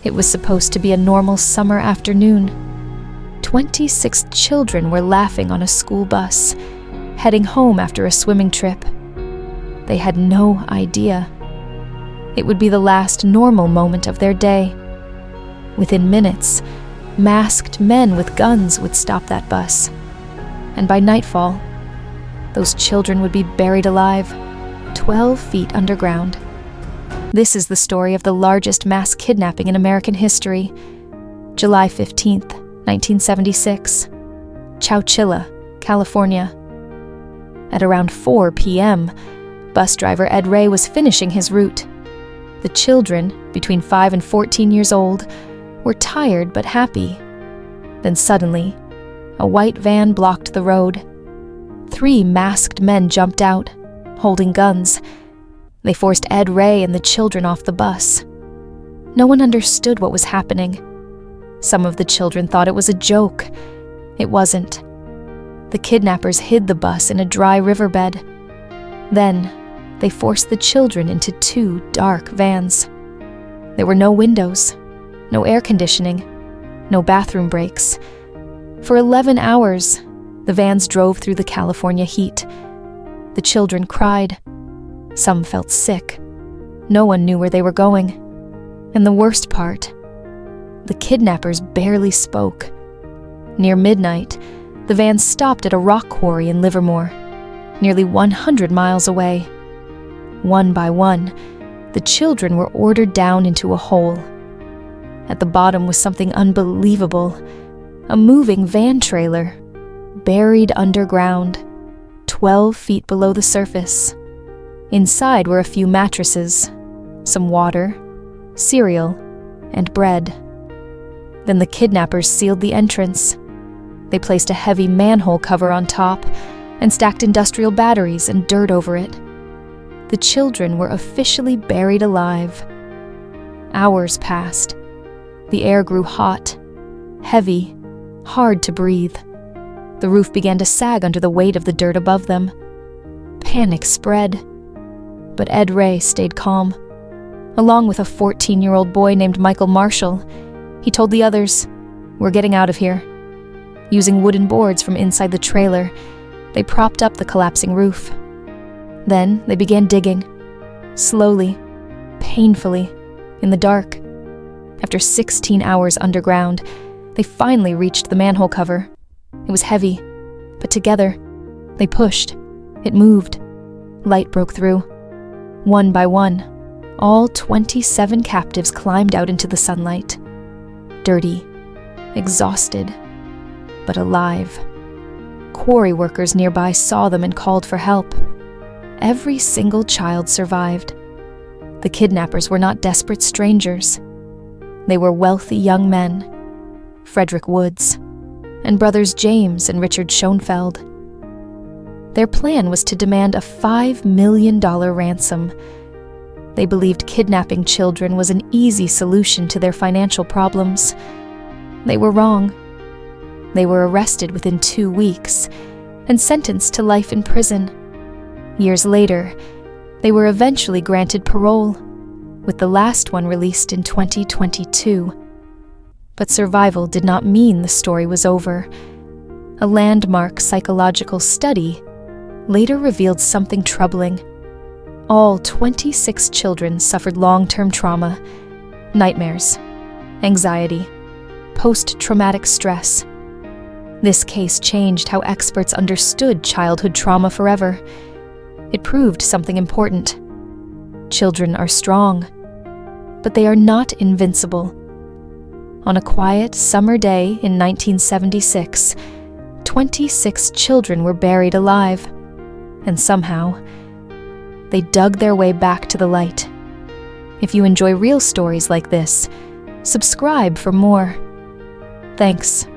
It was supposed to be a normal summer afternoon. 26 children were laughing on a school bus, heading home after a swimming trip. They had no idea. It would be the last normal moment of their day. Within minutes, masked men with guns would stop that bus. And by nightfall, those children would be buried alive, 12 feet underground. This is the story of the largest mass kidnapping in American history. July 15th, 1976. Chowchilla, California. At around 4 p.m., bus driver Ed Ray was finishing his route. The children, between 5 and 14 years old, were tired but happy. Then suddenly, a white van blocked the road. 3 masked men jumped out, holding guns. They forced Ed Ray and the children off the bus. No one understood what was happening. Some of the children thought it was a joke. It wasn't. The kidnappers hid the bus in a dry riverbed. Then, they forced the children into 2 dark vans. There were no windows, no air conditioning, no bathroom breaks. For 11 hours, the vans drove through the California heat. The children cried. Some felt sick. No one knew where they were going. And the worst part, the kidnappers barely spoke. Near midnight, the van stopped at a rock quarry in Livermore, nearly 100 miles away. One by one, the children were ordered down into a hole. At the bottom was something unbelievable, a moving van trailer, buried underground, 12 feet below the surface. Inside were a few mattresses, some water, cereal, and bread. Then the kidnappers sealed the entrance. They placed a heavy manhole cover on top and stacked industrial batteries and dirt over it. The children were officially buried alive. Hours passed. The air grew hot, heavy, hard to breathe. The roof began to sag under the weight of the dirt above them. Panic spread. But Ed Ray stayed calm. Along with a 14-year-old boy named Michael Marshall, he told the others, "We're getting out of here." Using wooden boards from inside the trailer, they propped up the collapsing roof. Then they began digging, slowly, painfully, in the dark. After 16 hours underground, they finally reached the manhole cover. It was heavy, but together, they pushed. It moved. Light broke through. One by one, all 27 captives climbed out into the sunlight. Dirty, exhausted, but alive. Quarry workers nearby saw them and called for help. Every single child survived. The kidnappers were not desperate strangers. They were wealthy young men, Frederick Woods, and brothers James and Richard Schoenfeld. Their plan was to demand a $5 million ransom. They believed kidnapping children was an easy solution to their financial problems. They were wrong. They were arrested within 2 weeks and sentenced to life in prison. Years later, they were eventually granted parole, with the last one released in 2022. But survival did not mean the story was over. A landmark psychological study later revealed something troubling. All 26 children suffered long-term trauma, nightmares, anxiety, post-traumatic stress. This case changed how experts understood childhood trauma forever. It proved something important. Children are strong, but they are not invincible. On a quiet summer day in 1976, 26 children were buried alive, and somehow, they dug their way back to the light. If you enjoy real stories like this, subscribe for more. Thanks.